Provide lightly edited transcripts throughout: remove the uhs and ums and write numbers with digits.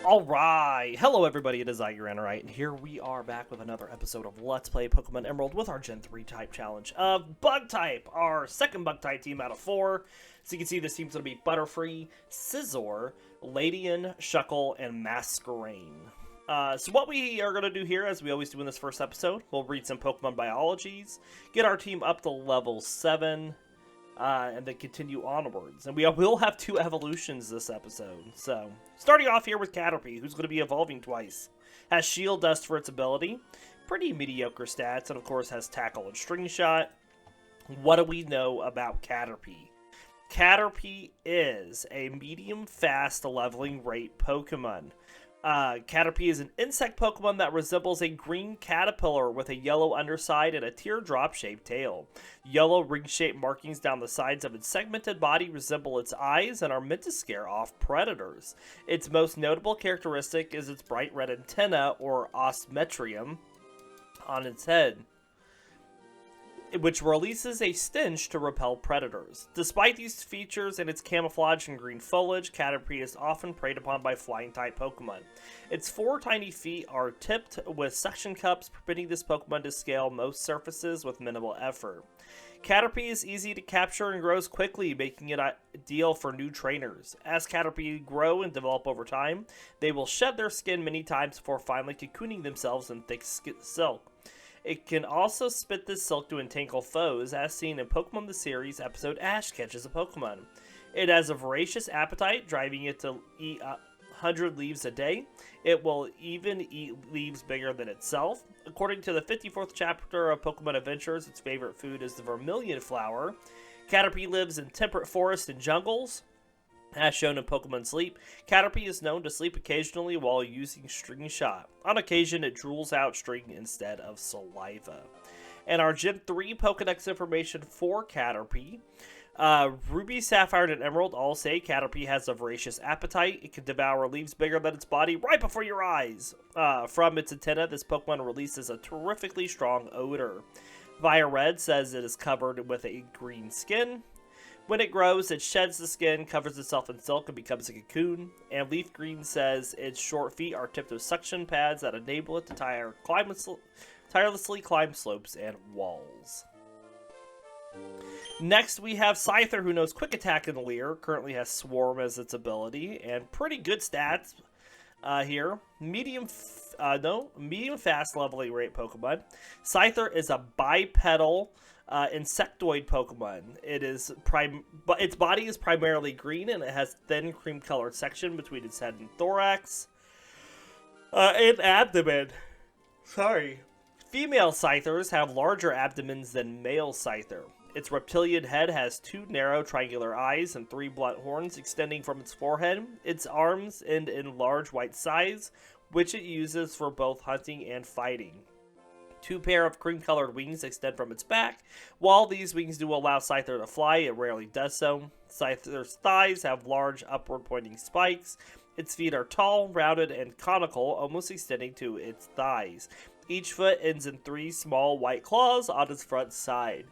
Alright, hello everybody, it is I, Granorite, and here we are back with another episode of Let's Play Pokemon Emerald with our Gen 3 type challenge of Bug type, our second Bug type team out of 4. So you can see this team's going to be Butterfree, Scyther, Ladian, Shuckle, and Masquerain. So what we are going to do here, as we always do in this first episode, we'll read some Pokemon biologies, get our team up to level 7, and then continue onwards. And we will have 2 evolutions this episode. So, starting off here with Caterpie, who's going to be evolving twice. Has Shield Dust for its ability. Pretty mediocre stats, and of course has Tackle and String Shot. What do we know about Caterpie? Caterpie is a medium-fast leveling rate Pokemon. Caterpie is an insect Pokemon that resembles a green caterpillar with a yellow underside and a teardrop-shaped tail. Yellow ring-shaped markings down the sides of its segmented body resemble its eyes and are meant to scare off predators. Its most notable characteristic is its bright red antenna, or osmetrium, on its head, which releases a stench to repel predators. Despite these features and its camouflage in green foliage, Caterpie is often preyed upon by flying-type Pokemon. Its 4 tiny feet are tipped with suction cups, permitting this Pokemon to scale most surfaces with minimal effort. Caterpie is easy to capture and grows quickly, making it ideal for new trainers. As Caterpie grow and develop over time, they will shed their skin many times before finally cocooning themselves in thick silk. It can also spit this silk to entangle foes, as seen in Pokemon the Series episode Ash Catches a Pokemon. It has a voracious appetite, driving it to eat 100 leaves a day. It will even eat leaves bigger than itself. According to the 54th chapter of Pokemon Adventures, its favorite food is the vermilion flower. Caterpie lives in temperate forests and jungles. As shown in Pokemon Sleep, Caterpie is known to sleep occasionally while using String Shot. On occasion, it drools out string instead of saliva. And our Gen 3 Pokedex information for Caterpie. Ruby, Sapphire, and Emerald all say Caterpie has a voracious appetite. It can devour leaves bigger than its body right before your eyes. From its antenna, this Pokemon releases a terrifically strong odor. Via Red says it is covered with a green skin. When it grows, it sheds the skin, covers itself in silk, and becomes a cocoon. And Leaf Green says its short feet are tipped with suction pads that enable it to tirelessly climb slopes and walls. Next, we have Scyther, who knows Quick Attack and Leer. Currently has Swarm as its ability, and pretty good stats here. Medium fast leveling rate Pokemon. Scyther is a bipedal insectoid Pokemon. Its body is primarily green, and it has thin cream-colored section between its head and thorax and abdomen. Female Scythers have larger abdomens than male Scyther. Its reptilian head has 2 narrow triangular eyes and 3 blunt horns extending from its forehead. Its arms end in large white scythes, which it uses for both hunting and fighting. 2 pair of cream-colored wings extend from its back. While these wings do allow Scyther to fly, it rarely does so. Scyther's thighs have large upward-pointing spikes. Its feet are tall, rounded, and conical, almost extending to its thighs. Each foot ends in 3 small white claws on its front side.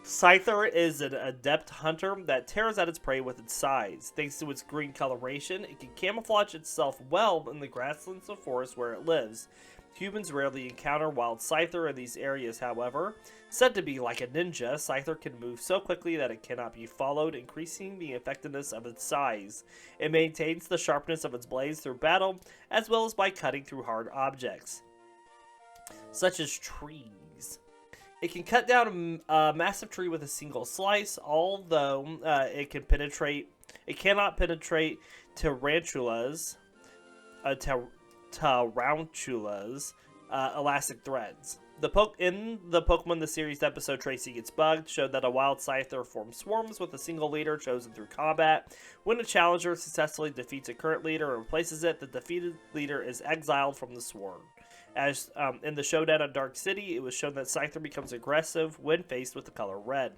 Scyther is an adept hunter that tears at its prey with its size. Thanks to its green coloration, it can camouflage itself well in the grasslands of forest where it lives. Humans rarely encounter wild Scyther in these areas, however. Said to be like a ninja, Scyther can move so quickly that it cannot be followed, increasing the effectiveness of its size. It maintains the sharpness of its blades through battle, as well as by cutting through hard objects, such as trees. It can cut down a massive tree with a single slice, although it cannot penetrate tarantulas, elastic threads. In the Pokemon the Series episode Tracing Its Bug showed that a wild Scyther forms swarms with a single leader chosen through combat. When a challenger successfully defeats a current leader and replaces it, the defeated leader is exiled from the swarm. As in the showdown at Dark City, it was shown that Scyther becomes aggressive when faced with the color red.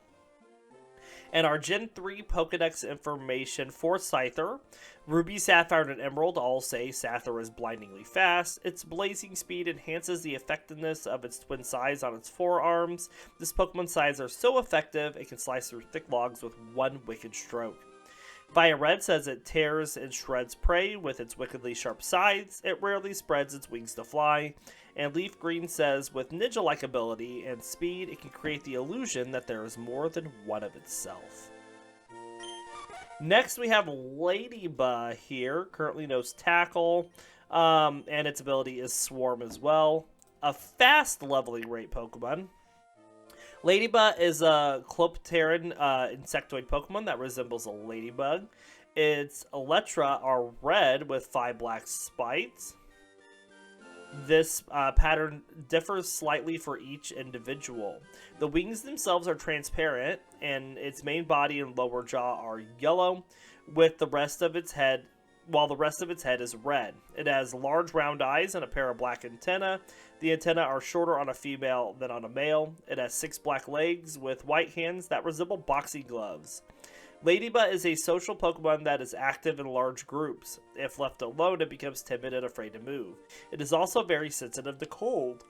And our Gen 3 Pokedex information for Scyther. Ruby, Sapphire, and Emerald all say Scyther is blindingly fast. Its blazing speed enhances the effectiveness of its twin size on its forearms. This Pokemon's size are so effective, it can slice through thick logs with one wicked stroke. Fire Red says it tears and shreds prey with its wickedly sharp sides. It rarely spreads its wings to fly. And Leaf Green says with ninja-like ability and speed, it can create the illusion that there is more than one of itself. Next, we have Ledyba here, currently knows Tackle, and its ability is Swarm as well. A fast leveling rate Pokemon. Ledyba is a Clopteran insectoid Pokemon that resembles a ladybug. Its elytra are red with 5 black spikes. This pattern differs slightly for each individual. The wings themselves are transparent, and its main body and lower jaw are yellow, with the rest of its head, while the rest of its head is red. It has large round eyes and a pair of black antennae. The antennae are shorter on a female than on a male. It has 6 black legs with white hands that resemble boxing gloves. Ledyba is a social Pokemon that is active in large groups. If left alone, it becomes timid and afraid to move. It is also very sensitive to cold,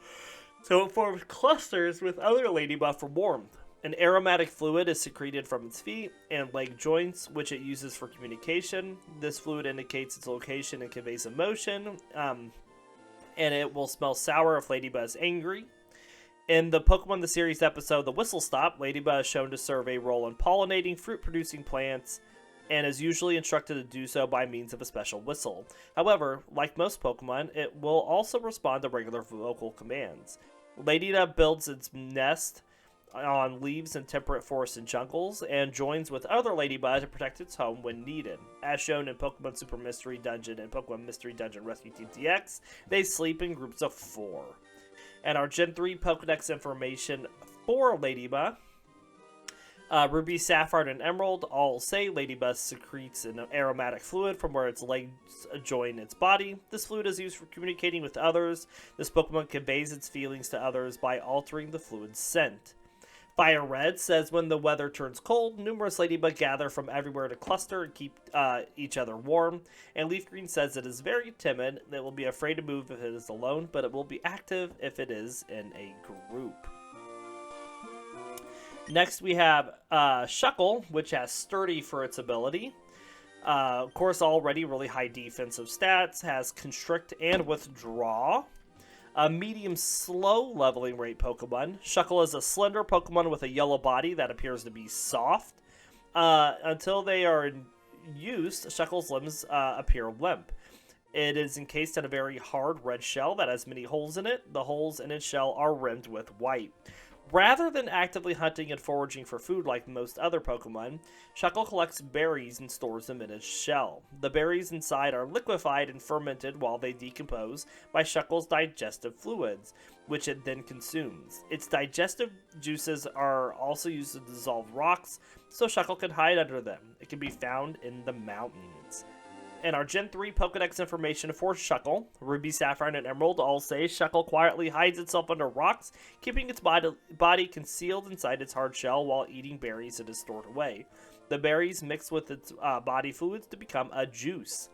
so it forms clusters with other Ledyba for warmth. An aromatic fluid is secreted from its feet and leg joints, which it uses for communication. This fluid indicates its location and conveys emotion, and it will smell sour if Ledyba is angry. In the Pokemon the Series episode, The Whistle Stop, Ledyba is shown to serve a role in pollinating fruit-producing plants, and is usually instructed to do so by means of a special whistle. However, like most Pokemon, it will also respond to regular vocal commands. Ledyba builds its nest on leaves in temperate forests and jungles, and joins with other Ledyba to protect its home when needed. As shown in Pokemon Super Mystery Dungeon and Pokemon Mystery Dungeon Rescue Team DX, they sleep in groups of 4. And our Gen 3 Pokedex information for Ledyba. Ruby, Sapphire, and Emerald all say Ledyba secretes an aromatic fluid from where its legs join its body. This fluid is used for communicating with others. This Pokemon conveys its feelings to others by altering the fluid's scent. Fire Red says when the weather turns cold, numerous Ledyba gather from everywhere to cluster and keep each other warm. And Leaf Green says it is very timid. It will be afraid to move if it is alone, but it will be active if it is in a group. Next we have Shuckle, which has Sturdy for its ability. Of course, already really high defensive stats, has Constrict and Withdraw. A medium slow leveling rate Pokemon. Shuckle is a slender Pokemon with a yellow body that appears to be soft. Until they are used, Shuckle's limbs appear limp. It is encased in a very hard red shell that has many holes in it. The holes in its shell are rimmed with white. Rather than actively hunting and foraging for food like most other Pokemon, Shuckle collects berries and stores them in its shell. The berries inside are liquefied and fermented while they decompose by Shuckle's digestive fluids, which it then consumes. Its digestive juices are also used to dissolve rocks, so Shuckle can hide under them. It can be found in the mountains. And our Gen 3 Pokedex information for Shuckle, Ruby, Sapphire, and Emerald all say Shuckle quietly hides itself under rocks, keeping its body concealed inside its hard shell while eating berries it is stored away. The berries mix with its body fluids to become a juice.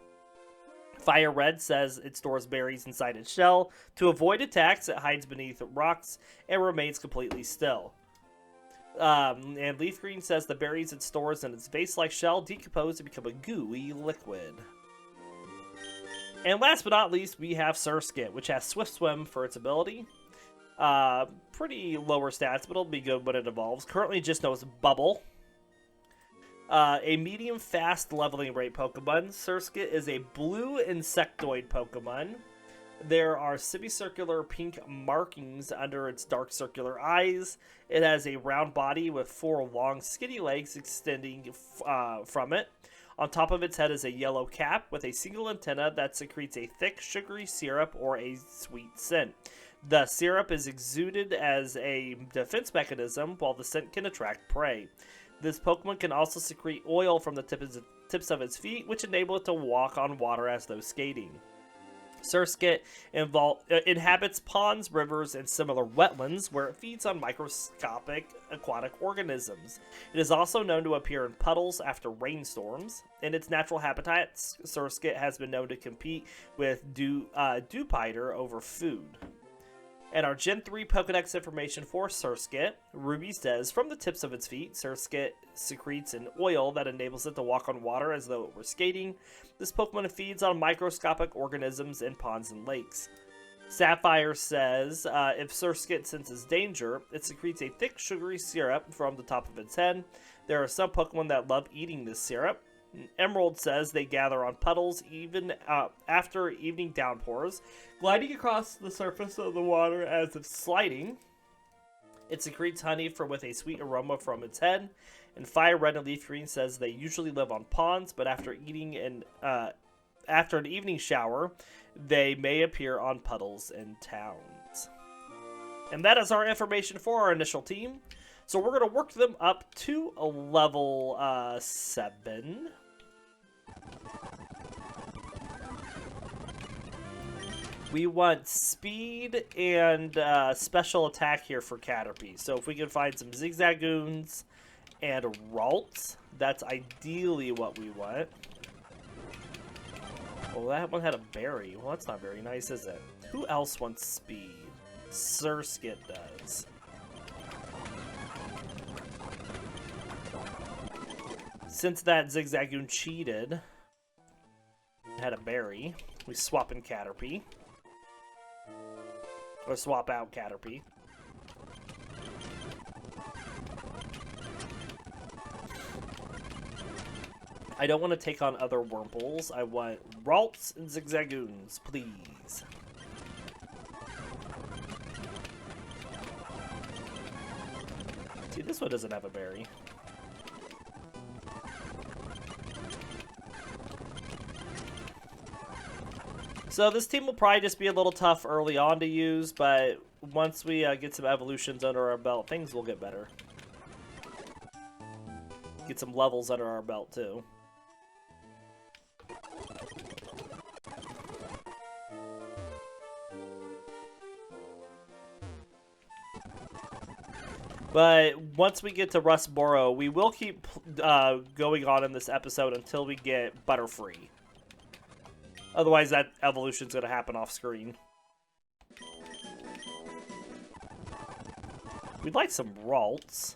Fire Red says it stores berries inside its shell. To avoid attacks, it hides beneath rocks and remains completely still. And Leaf Green says the berries it stores in its vase-like shell decompose to become a gooey liquid. And last but not least, we have Surskit, which has Swift Swim for its ability. Pretty lower stats, but it'll be good when it evolves. Currently just knows Bubble. A medium fast leveling rate Pokemon. Surskit is a blue insectoid Pokemon. There are semicircular pink markings under its dark circular eyes. It has a round body with 4 long skinny legs extending from it. On top of its head is a yellow cap with a single antenna that secretes a thick sugary syrup or a sweet scent. The syrup is exuded as a defense mechanism while the scent can attract prey. This Pokemon can also secrete oil from the tips of its feet, which enable it to walk on water as though skating. Surskit inhabits ponds, rivers, and similar wetlands where it feeds on microscopic aquatic organisms. It is also known to appear in puddles after rainstorms. In its natural habitats, Surskit has been known to compete with Dewpider over food. And our Gen 3 Pokedex information for Surskit. Ruby says, from the tips of its feet, Surskit secretes an oil that enables it to walk on water as though it were skating. This Pokemon feeds on microscopic organisms in ponds and lakes. Sapphire says, if Surskit senses danger, it secretes a thick, sugary syrup from the top of its head. There are some Pokemon that love eating this syrup. Emerald says they gather on puddles even after evening downpours, gliding across the surface of the water as if sliding. It secretes honey with a sweet aroma from its head. And Fire Red and Leaf Green says they usually live on ponds, but after an evening shower, they may appear on puddles in towns. And that is our information for our initial team. So we're going to work them up to a level 7. We want speed and special attack here for Caterpie. So if we can find some Zigzagoons and Ralts, that's ideally what we want. Oh, that one had a berry. Well, that's not very nice, is it? Who else wants speed? Surskit does. Since that Zigzagoon cheated, had a berry, we swap in Caterpie. Or swap out Caterpie. I don't want to take on other Wurmples. I want Ralts and Zigzagoons, please. See, this one doesn't have a berry. So this team will probably just be a little tough early on to use, but once we get some evolutions under our belt, things will get better. Get some levels under our belt, too. But once we get to Rustboro, we will keep going on in this episode until we get Butterfree. Otherwise, that evolution's going to happen off screen. We'd like some Ralts.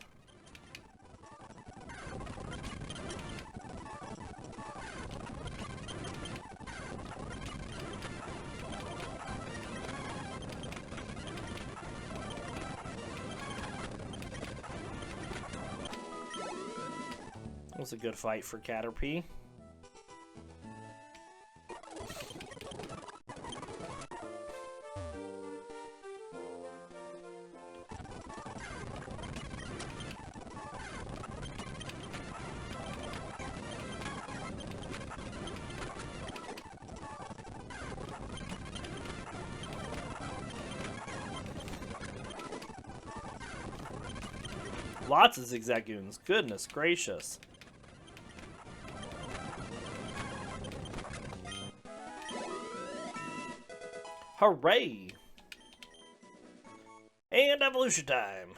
That was a good fight for Caterpie. Lots of Zigzagoons. Goodness gracious. Hooray! And evolution time.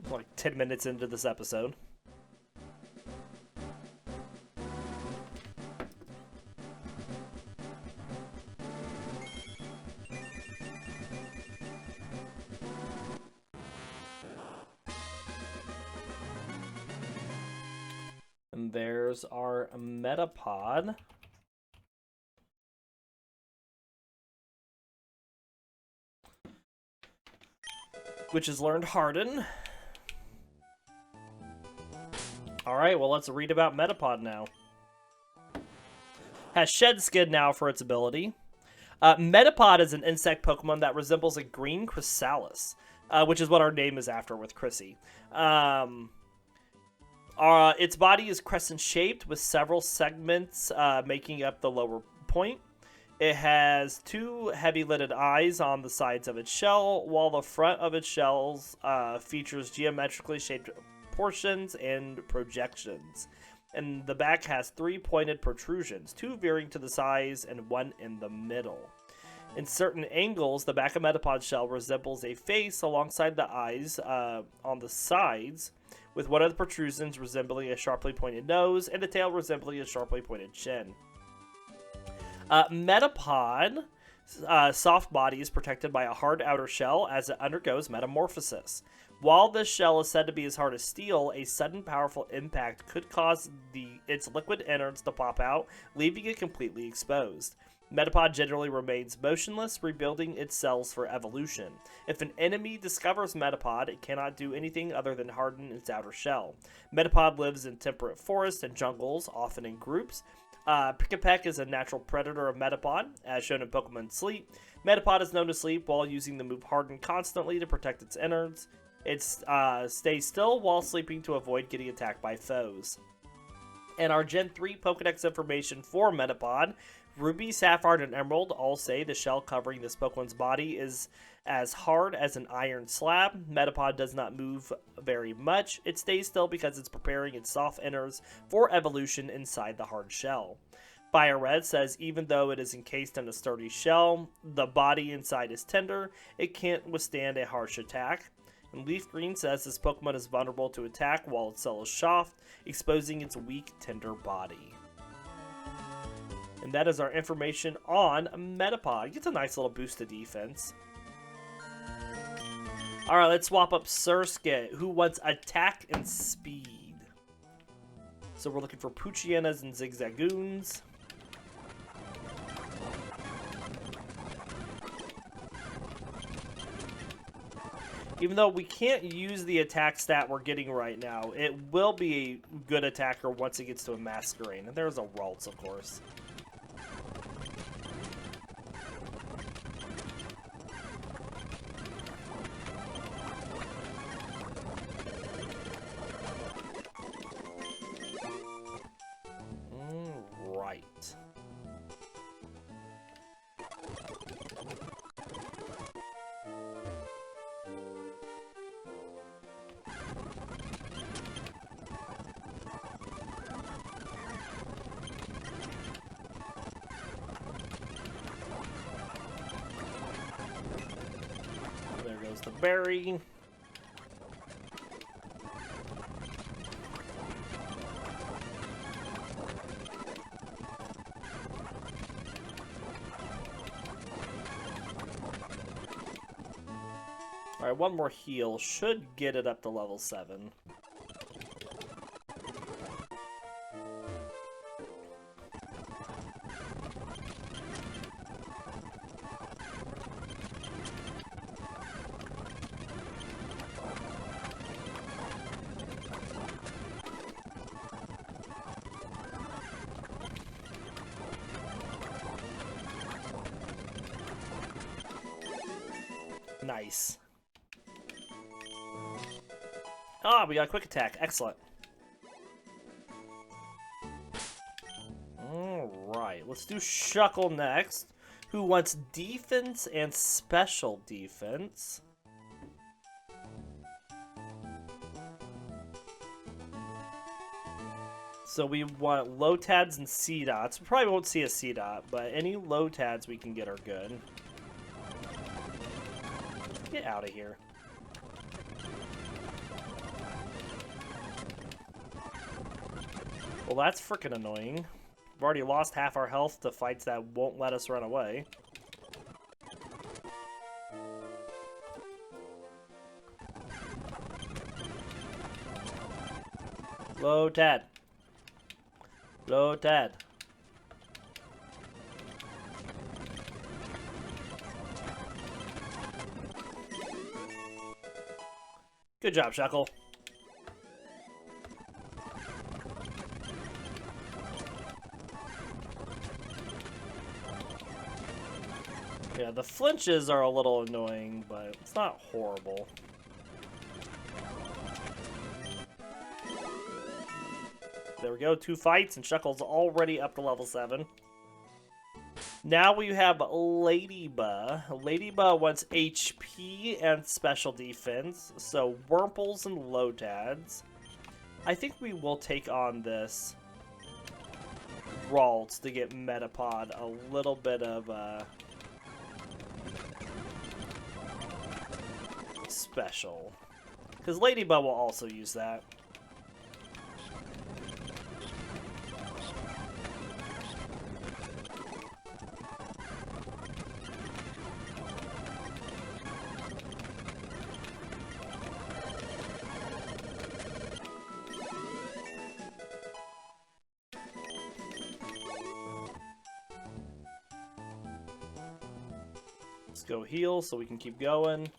Like 10 minutes into this episode. And there's our Metapod. Which has learned Harden. Alright, well let's read about Metapod now. Has Shed Skin now for its ability. Metapod is an insect Pokemon that resembles a green chrysalis, which is what our name is after with Chrissy. Its body is crescent-shaped with several segments making up the lower point. It has two heavy-lidded eyes on the sides of its shell, while the front of its shells features geometrically shaped portions and projections. And the back has three pointed protrusions, two varying to the size and one in the middle. In certain angles, the back of Metapod's shell resembles a face alongside the eyes on the sides, with one of the protrusions resembling a sharply pointed nose and the tail resembling a sharply pointed chin. Metapod, soft body is protected by a hard outer shell as it undergoes metamorphosis. While this shell is said to be as hard as steel, a sudden powerful impact could cause its liquid innards to pop out, leaving it completely exposed. Metapod generally remains motionless, rebuilding its cells for evolution. If an enemy discovers Metapod, it cannot do anything other than harden its outer shell. Metapod lives in temperate forests and jungles, often in groups. Pick-a-Peck is a natural predator of Metapod, as shown in Pokemon Sleep. Metapod is known to sleep while using the move Harden constantly to protect its innards. It stays still while sleeping to avoid getting attacked by foes. And our Gen 3 Pokedex information for Metapod: Ruby, Sapphire, and Emerald all say the shell covering this Pokemon's body is as hard as an iron slab. Metapod does not move very much. It stays still because it's preparing its soft innards for evolution inside the hard shell. Fire Red says even though it is encased in a sturdy shell, the body inside is tender. It can't withstand a harsh attack. And Leaf Green says this Pokemon is vulnerable to attack while its cell is soft, exposing its weak, tender body. And that is our information on Metapod. It gets a nice little boost to defense. Alright, let's swap up Surskit, who wants attack and speed. So we're looking for Poochyena and Zigzagoons. Even though we can't use the attack stat we're getting right now, it will be a good attacker once it gets to a Masquerain. And there's a Ralts, of course. Right. There goes the berry. Alright, one more heal should get it up to level 7. Nice. Ah, we got a quick attack. Excellent. Alright, let's do Shuckle next, who wants defense and special defense. So we want Lotads and C-Dots. We probably won't see a C-Dot, but any Lotads we can get are good. Get out of here. Well, that's freaking annoying. We've already lost half our health to fights that won't let us run away. Lotad. Lotad. Good job, Shuckle. Yeah, the flinches are a little annoying, but it's not horrible. There we go, 2 fights, and Shuckle's already up to level 7. Now we have Ledyba. Ledyba wants HP and special defense, so Wurmples and Lotads. I think we will take on this Ralts to get Metapod a little bit of special. Because Ledyba will also use that. Let's go heal so we can keep going.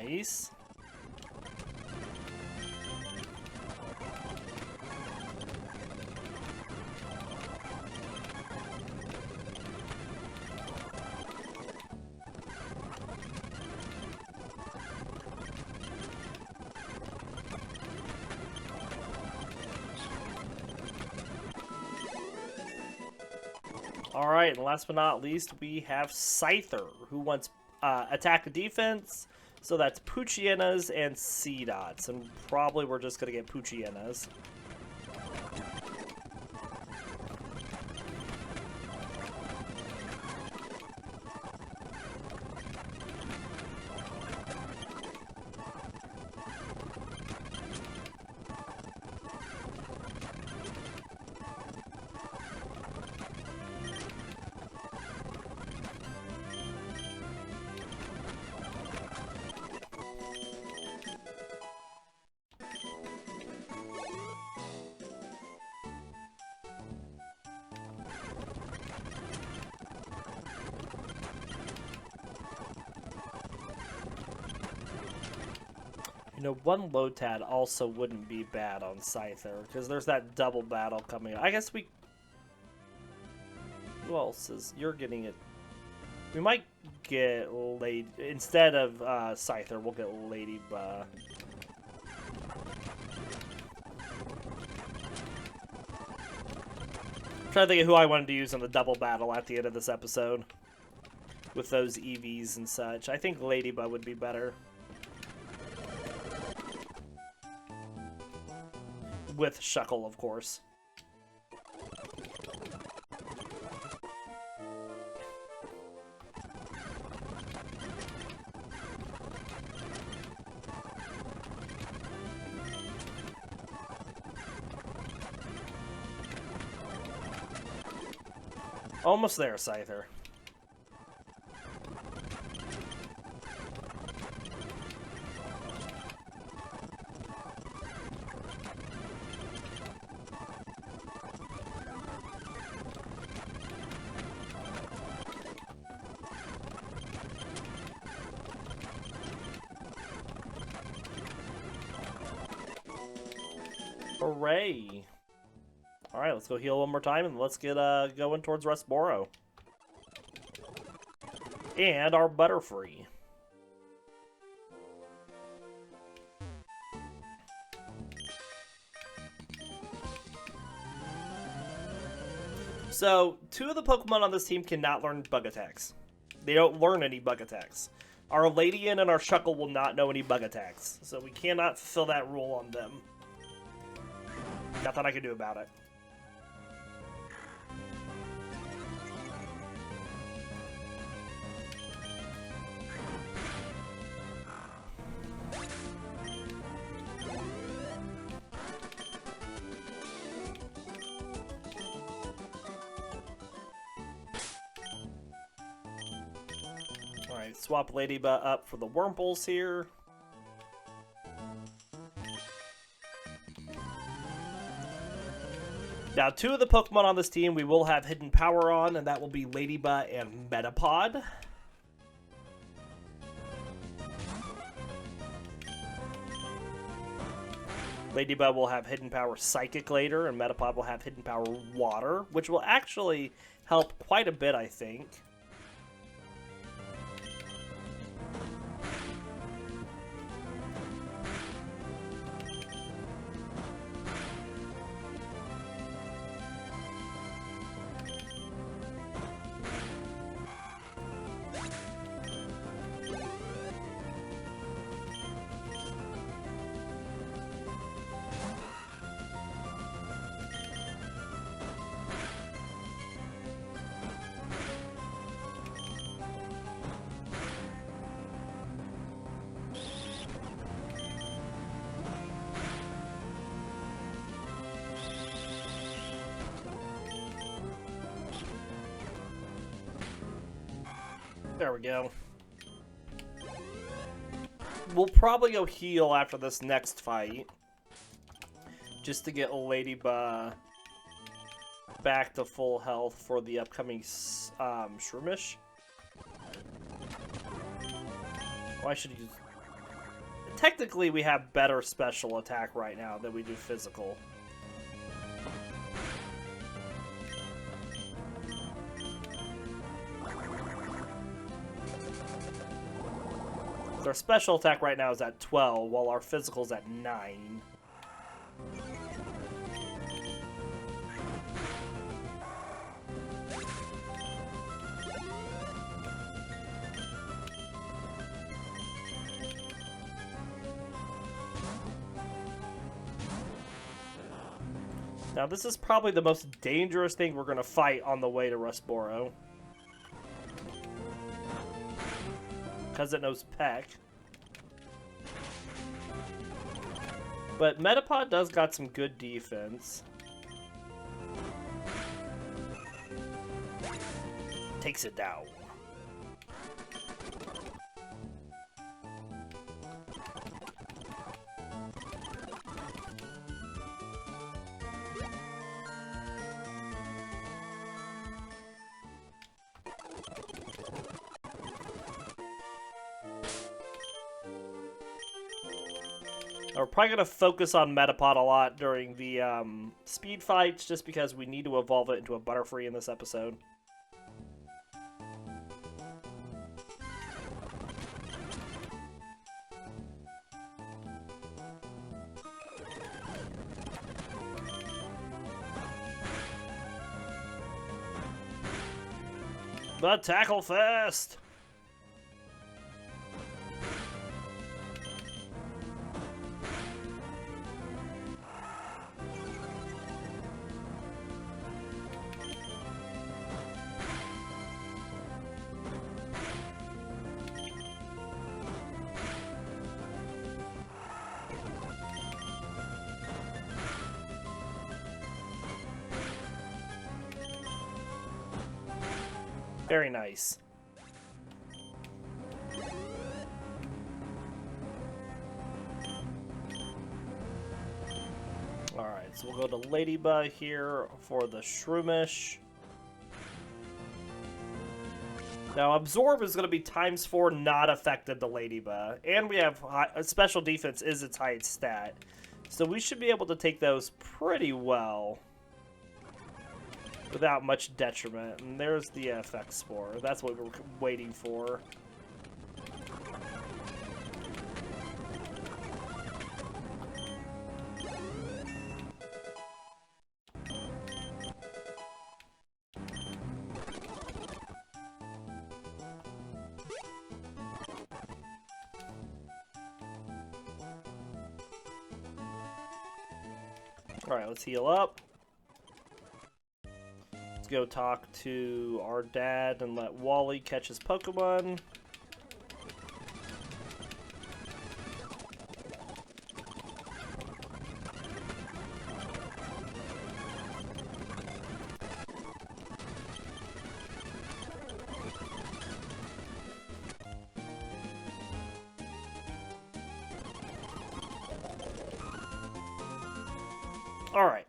Nice. Alright, and last but not least, we have Scyther, who wants attack and defense. So that's Poochyenas and Seedots, and probably we're just going to get Poochyenas. You know, one Lotad also wouldn't be bad on Scyther, because there's that double battle coming up. I guess we... Who else is... You're getting it... We might get Lady... Instead of Scyther, we'll get Ledyba. I'm trying to think of who I wanted to use on the double battle at the end of this episode. With those EVs and such. I think Ledyba would be better. With Shuckle, of course. Almost there, Scyther. Hooray! Alright, let's go heal one more time and let's get going towards Rustboro. And our Butterfree. So, two of the Pokemon on this team cannot learn bug attacks. They don't learn any bug attacks. Our Ladian and our Shuckle will not know any bug attacks. So we cannot fulfill that rule on them. Nothing I can do about it. Alright, swap Ledyba up for the Wurmples here. Now, two of the Pokemon on this team we will have Hidden Power on, and that will be Ledyba and Metapod. Ledyba will have Hidden Power Psychic later, and Metapod will have Hidden Power Water, which will actually help quite a bit, I think. There we go. We'll probably go heal after this next fight. Just to get Ledyba back to full health for the upcoming Shroomish. Well, I should use... Technically, we have better special attack right now than we do physical. Our special attack right now is at 12, while our physical's at 9. Now, this is probably the most dangerous thing we're going to fight on the way to Rustboro. Because it knows Peck. But Metapod does got some good defense. Takes it down. We're probably going to focus on Metapod a lot during the speed fights, just because we need to evolve it into a Butterfree in this episode. The Tackle Fest! Very nice. Alright, so we'll go to Ledyba here for the Shroomish. Now, Absorb is going to be ×4 not affected to Ledyba. And we have special defense is its highest stat. So we should be able to take those pretty well. Without much detriment. And there's the FX Spore. That's what we're waiting for. Alright, let's heal up. Go talk to our dad and let Wally catch his Pokemon. All right.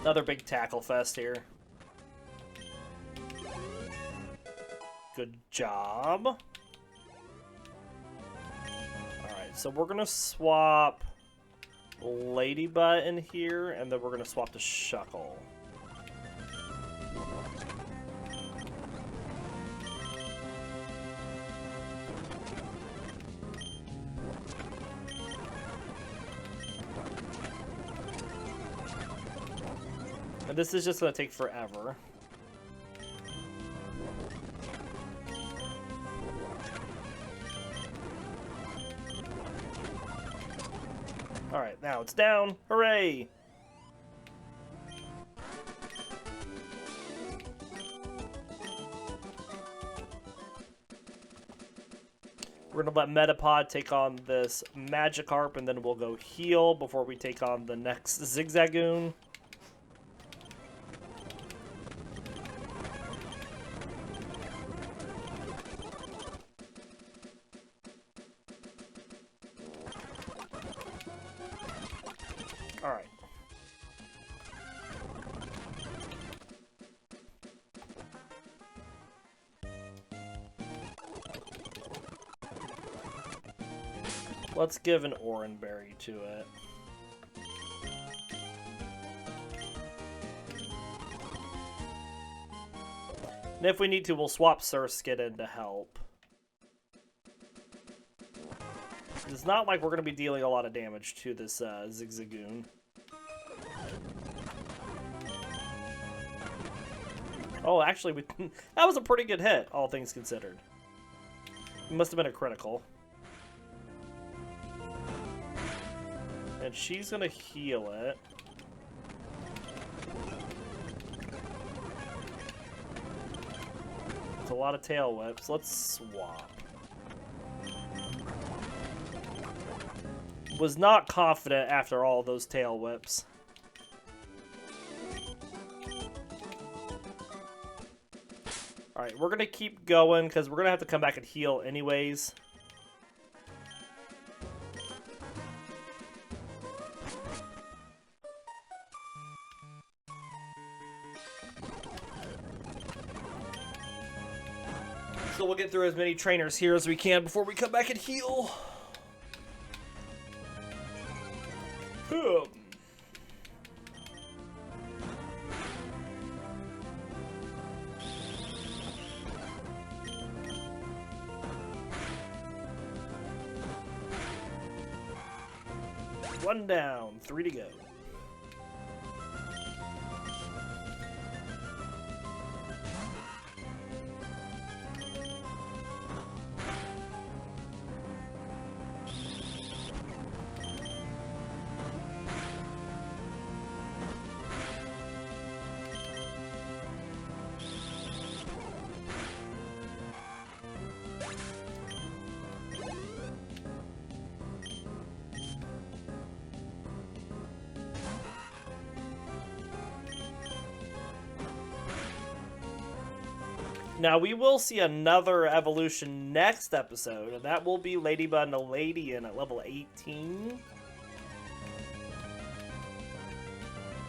Another big tackle fest here. Good job. Alright, so we're going to swap Ledyba in here, and then we're going to swap to Shuckle. And this is just going to take forever. Alright, now it's down. Hooray! We're going to let Metapod take on this Magikarp, and then we'll go heal before we take on the next Zigzagoon. Alright. Let's give an Oranberry to it. And if we need to, we'll swap Surskit in to help. It's not like we're going to be dealing a lot of damage to this Zigzagoon. Oh, actually, that was a pretty good hit, all things considered. It must have been a critical. And she's going to heal it. It's a lot of tail whips. Let's swap. Was not confident after all those tail whips. Alright, we're going to keep going because we're going to have to come back and heal anyways. So we'll get through as many trainers here as we can before we come back and heal. One down, 3 to go. Now, we will see another evolution next episode, and that will be Ledyba and Ladian at level 18.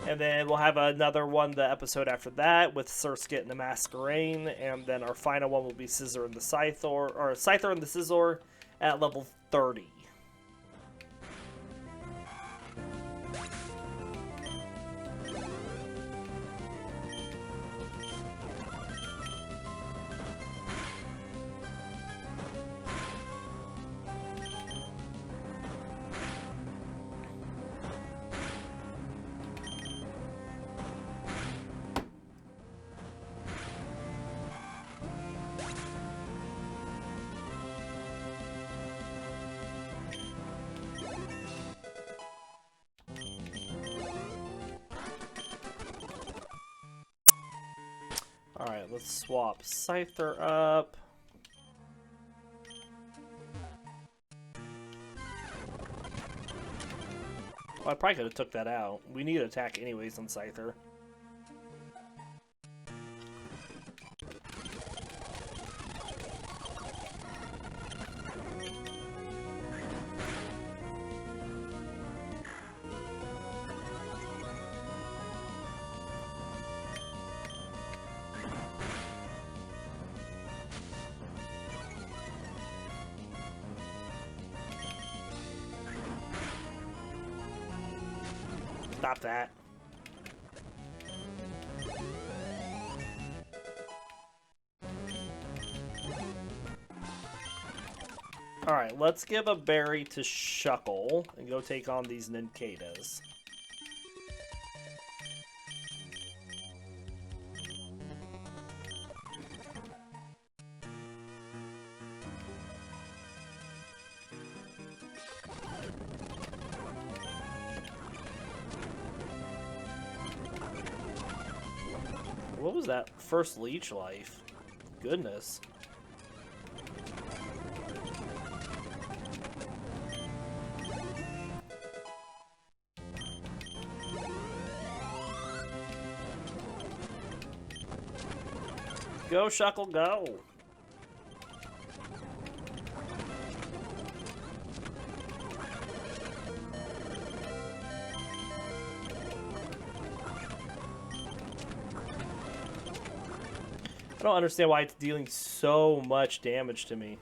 And then we'll have another one the episode after that with Surskit and the Masquerain, and then our final one will be Scyther and the Scyther, or Scyther and the Scyther at level 30. Alright, let's swap Scyther up. Well, I probably could have took that out. We need to attack anyways on Scyther. Stop that. Alright, let's give a berry to Shuckle and go take on these Nincadas. What was that first leech life? Goodness. Go, Shuckle, go! I don't understand why it's dealing so much damage to me.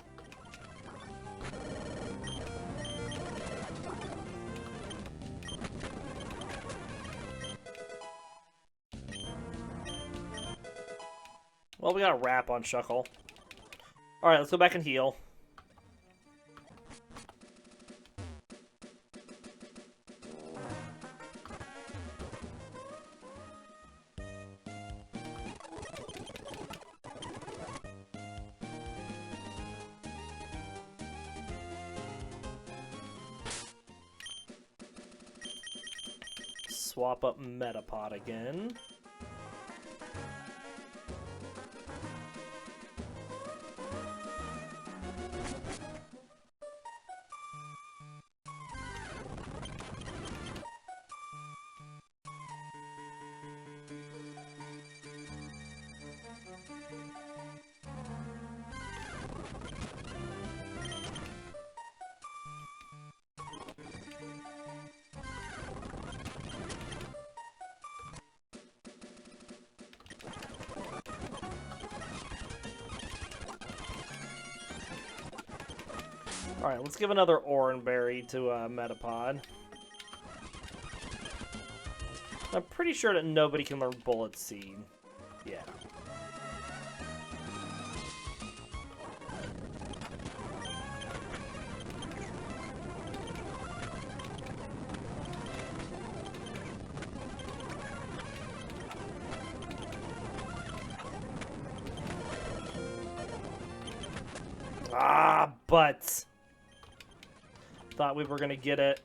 Well, we got a wrap on Shuckle. Alright, let's go back and heal. Swap up Metapod again. Alright, let's give another Oran Berry to Metapod. I'm pretty sure that nobody can learn Bullet Seed. Yeah. Ah, but thought we were gonna get it.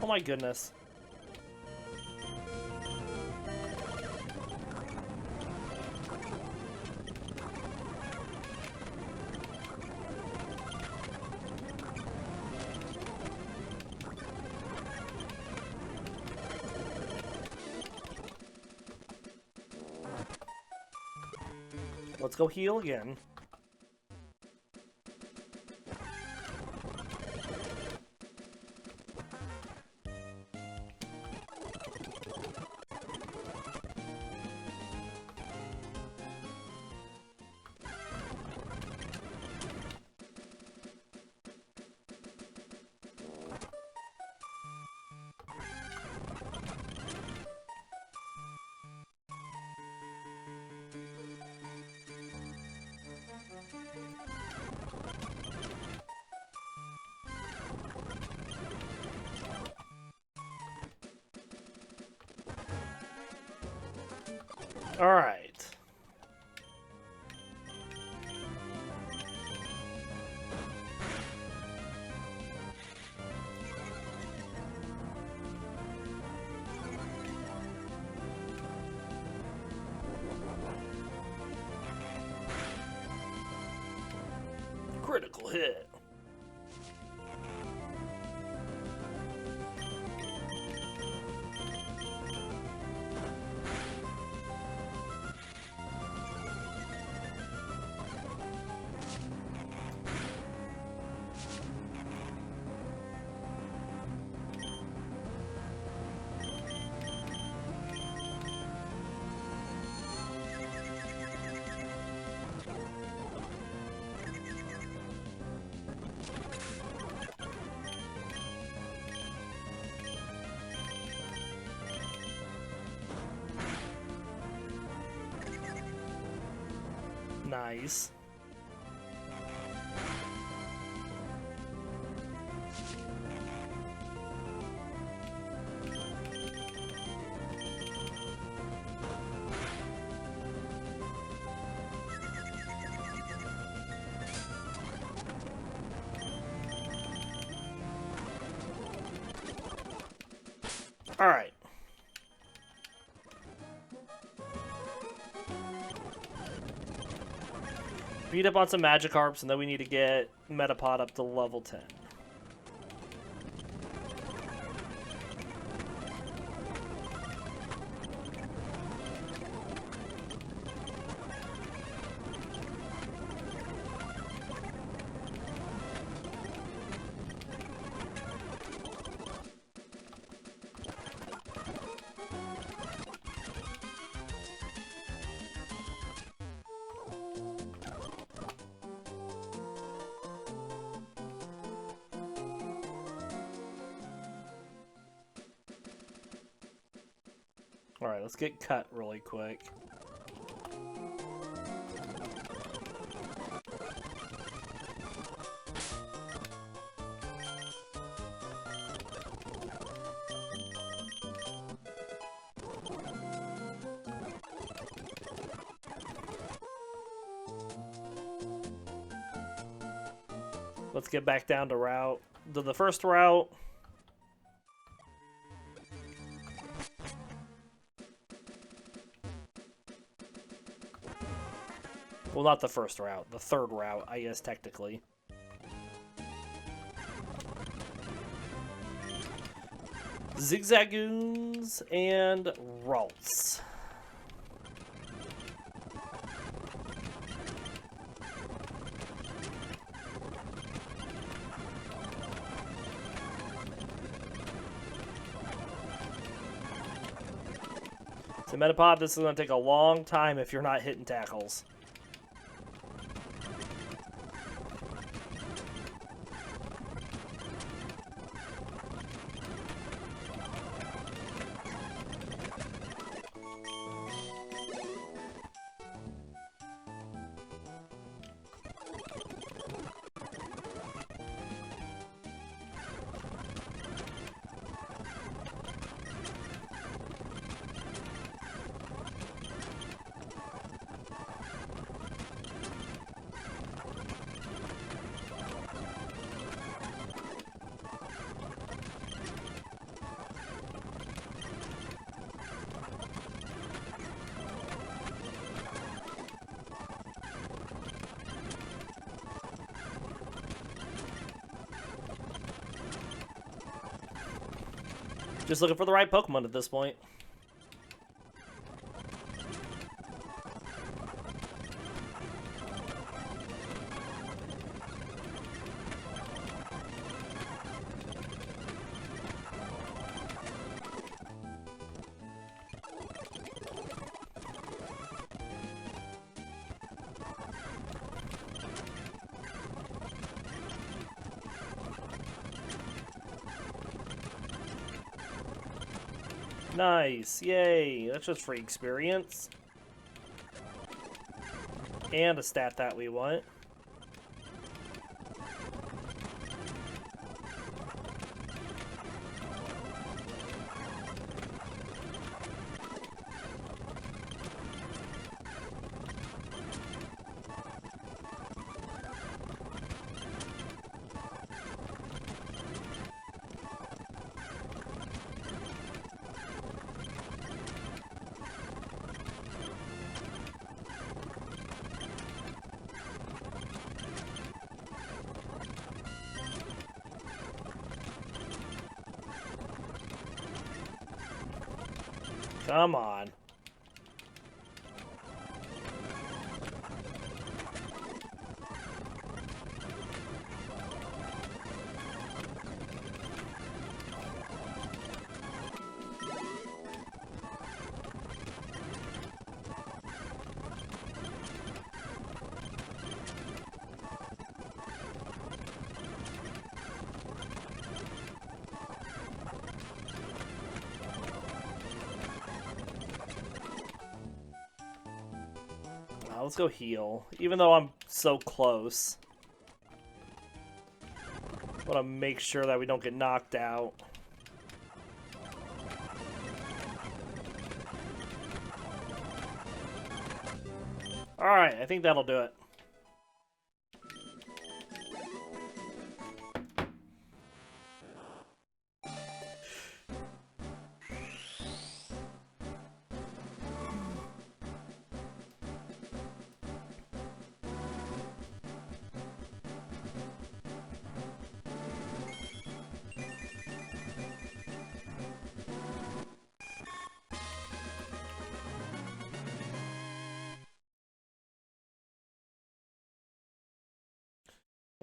Oh my goodness. Let's go heal again. All right. Critical hit. Nice. Alright. Beat up on some Magikarps, and then we need to get Metapod up to level 10. Alright, let's get cut really quick. Let's get back down to the first route. Well, not the first route. The third route, I guess, technically. Zigzagoons and Ralts. So Metapod, this is going to take a long time if you're not hitting tackles. Just looking for the right Pokemon at this point. Nice, yay, that's just free experience. And a stat that we want. Come on. Let's go heal, even though I'm so close. I want to make sure that we don't get knocked out. Alright, I think that'll do it.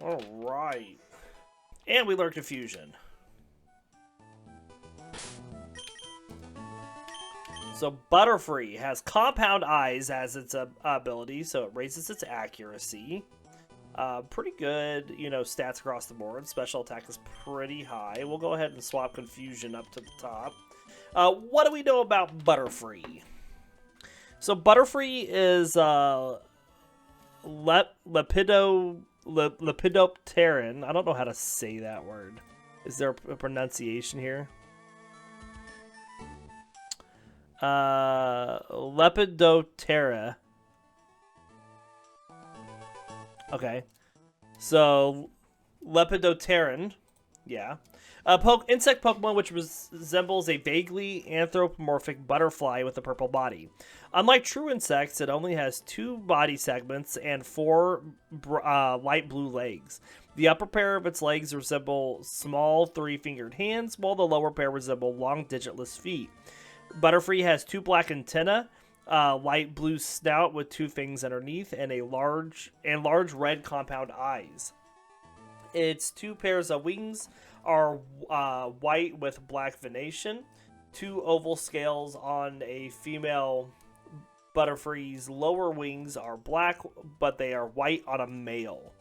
Alright. And we learn Confusion. So Butterfree has Compound Eyes as its ability, so it raises its accuracy. Pretty good, you know, stats across the board. Special attack is pretty high. We'll go ahead and swap Confusion up to the top. What do we know about Butterfree? So Butterfree is Lepidopteran. I don't know how to say that word. Is there a pronunciation here? Lepidoptera. Okay. So, Lepidopteran. Yeah. Insect Pokemon which resembles a vaguely anthropomorphic butterfly with a purple body. Unlike true insects, it only has 2 body segments and 4 light blue legs. The upper pair of its legs resemble small 3-fingered hands, while the lower pair resemble long digitless feet. Butterfree has 2 black antennae, light blue snout with 2 fangs underneath, and large red compound eyes. Its 2 pairs of wings are white with black venation. 2 oval scales on a female Butterfree's lower wings are black, but they are white on a male.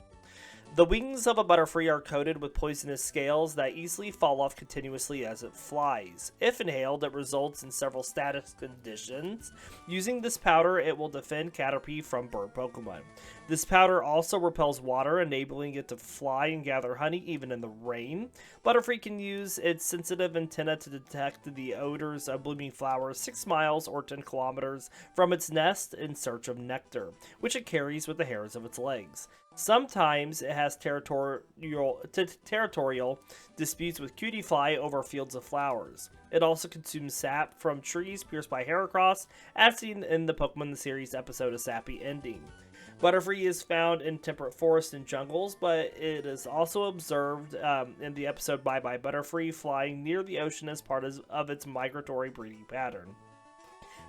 The wings of a Butterfree are coated with poisonous scales that easily fall off continuously as it flies. If inhaled, it results in several status conditions. Using this powder, it will defend Caterpie from bird Pokemon. This powder also repels water, enabling it to fly and gather honey even in the rain. Butterfree can use its sensitive antenna to detect the odors of blooming flowers 6 miles or 10 kilometers from its nest in search of nectar, which it carries with the hairs of its legs. Sometimes it has territorial disputes with Cutiefly over fields of flowers. It also consumes sap from trees pierced by Heracross, as seen in the Pokemon the Series episode A Sappy Ending. Butterfree is found in temperate forests and jungles, but it is also observed in the episode Bye Bye Butterfree flying near the ocean as part of its migratory breeding pattern.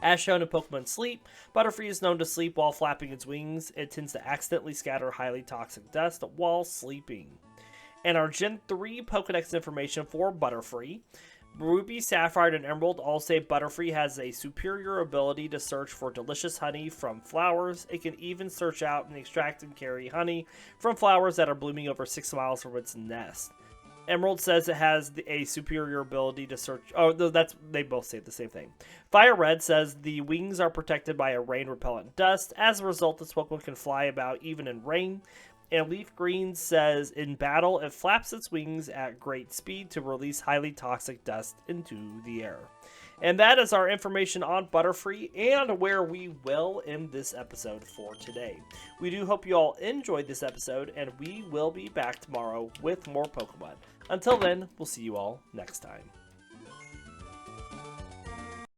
As shown in Pokemon Sleep, Butterfree is known to sleep while flapping its wings. It tends to accidentally scatter highly toxic dust while sleeping. And our Gen 3 Pokedex information for Butterfree. Ruby, Sapphire, and Emerald all say Butterfree has a superior ability to search for delicious honey from flowers. It can even search out and extract and carry honey from flowers that are blooming over 6 miles from its nest. Emerald says it has a superior ability to search... Oh, they both say the same thing. Fire Red says the wings are protected by a rain-repellent dust. As a result, this Pokemon can fly about even in rain. And Leaf Green says in battle, it flaps its wings at great speed to release highly toxic dust into the air. And that is our information on Butterfree and where we will end this episode for today. We do hope you all enjoyed this episode, and we will be back tomorrow with more Pokemon. Until then, we'll see you all next time.